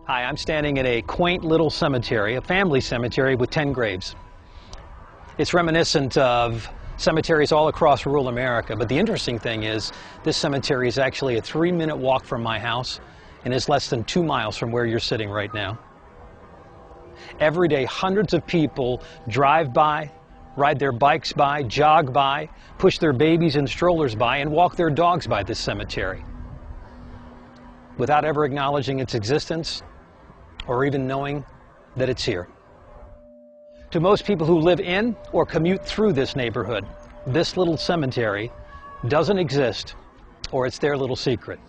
Hi, I'm standing in a quaint little cemetery, a family cemetery with 10 graves. It's reminiscent of cemeteries all across rural America, but the interesting thing is this cemetery is actually a 3-minute walk from my house and is less than 2 miles from where you're sitting right now. Every day, hundreds of people drive by, ride their bikes by, jog by, push their babies and strollers by, and walk their dogs by this cemetery without ever acknowledging its existence or even knowing that it's here. To most people who live in or commute through this neighborhood, this little cemetery doesn't exist, or it's their little secret.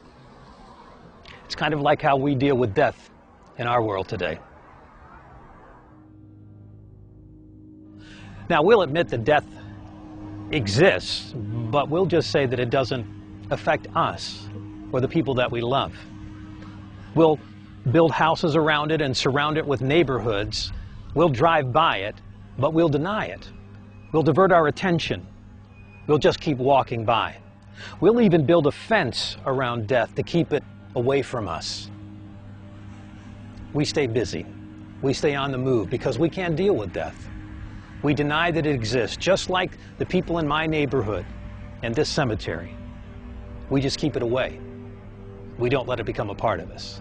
It's kind of like how we deal with death in our world today. Now, we'll admit that death exists, but we'll just say that it doesn't affect us or the people that we love. We'll build houses around it and surround it with neighborhoods. We'll drive by it, but we'll deny it. We'll divert our attention. We'll just keep walking by. We'll even build a fence around death to keep it away from us. We stay busy. We stay on the move because we can't deal with death. We deny that it exists, just like the people in my neighborhood and this cemetery. We just keep it away. We don't let it become a part of us.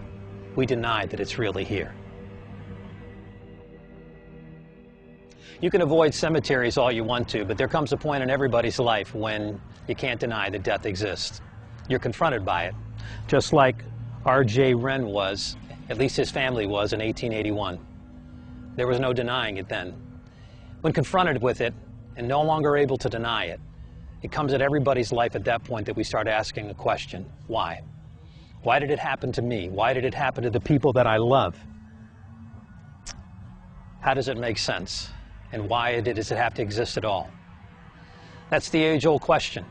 We deny that it's really here. You can avoid cemeteries all you want to, but there comes a point in everybody's life when you can't deny that death exists. You're confronted by it, just like R.J. Wren was, at least his family was, in 1881. There was no denying it then. When confronted with it and no longer able to deny it, it comes at everybody's life at that point that we start asking the question, why? Why did it happen to me? Why did it happen to the people that I love? How does it make sense? And why does it have to exist at all? That's the age-old question,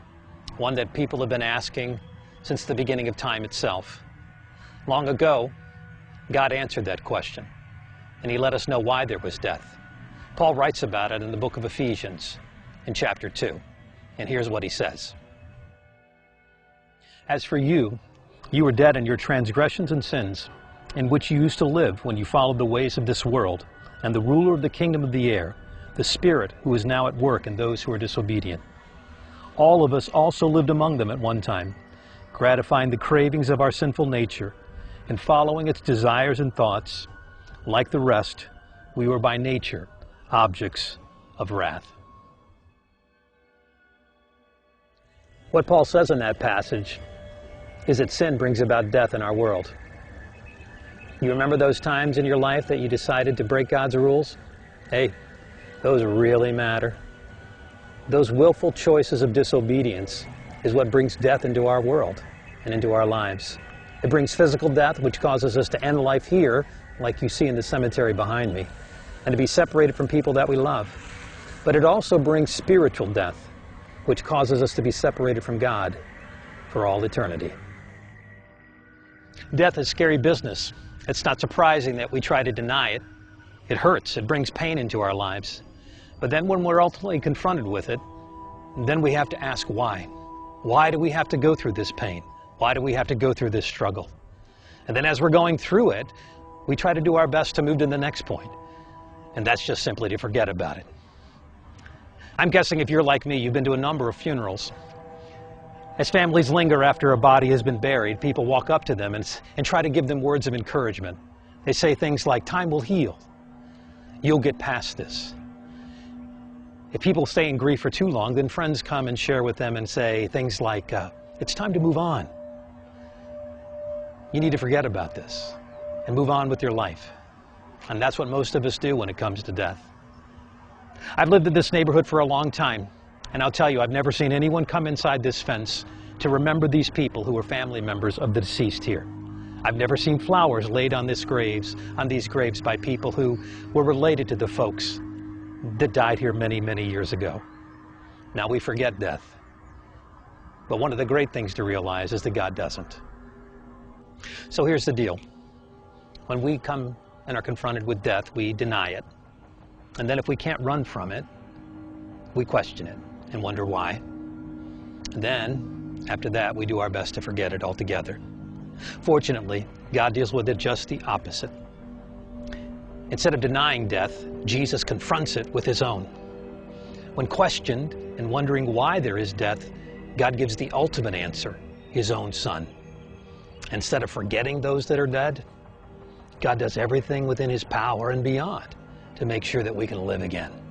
one that people have been asking since the beginning of time itself. Long ago, God answered that question, and He let us know why there was death. Paul writes about it in the book of Ephesians in chapter 2, and here's what he says. As for you, you were dead in your transgressions and sins, in which you used to live when you followed the ways of this world, and the ruler of the kingdom of the air, the Spirit who is now at work in those who are disobedient. All of us also lived among them at one time, gratifying the cravings of our sinful nature, and following its desires and thoughts. Like the rest, we were by nature objects of wrath. What Paul says in that passage is that sin brings about death in our world. You remember those times in your life that you decided to break God's rules? Hey, those really matter. Those willful choices of disobedience is what brings death into our world and into our lives. It brings physical death, which causes us to end life here, like you see in the cemetery behind me, and to be separated from people that we love. But it also brings spiritual death, which causes us to be separated from God for all eternity. Death is scary business. It's not surprising that we try to deny it. It hurts. It brings pain into our lives. But then when we're ultimately confronted with it, then we have to ask why. Why do we have to go through this pain? Why do we have to go through this struggle? And then as we're going through it, we try to do our best to move to the next point. And that's just simply to forget about it. I'm guessing if you're like me, you've been to a number of funerals. As families linger after a body has been buried, people walk up to them and try to give them words of encouragement. They say things like, time will heal. You'll get past this. If people stay in grief for too long, then friends come and share with them and say things like, it's time to move on. You need to forget about this and move on with your life. And that's what most of us do when it comes to death. I've lived in this neighborhood for a long time. And I'll tell you, I've never seen anyone come inside this fence to remember these people who were family members of the deceased here. I've never seen flowers laid on these graves by people who were related to the folks that died here many, many years ago. Now we forget death. But one of the great things to realize is that God doesn't. So here's the deal. When we come and are confronted with death, we deny it. And then if we can't run from it, we question it and wonder why. And then, after that, we do our best to forget it altogether. Fortunately, God deals with it just the opposite. Instead of denying death, Jesus confronts it with his own. When questioned and wondering why there is death, God gives the ultimate answer, his own Son. Instead of forgetting those that are dead, God does everything within his power and beyond to make sure that we can live again.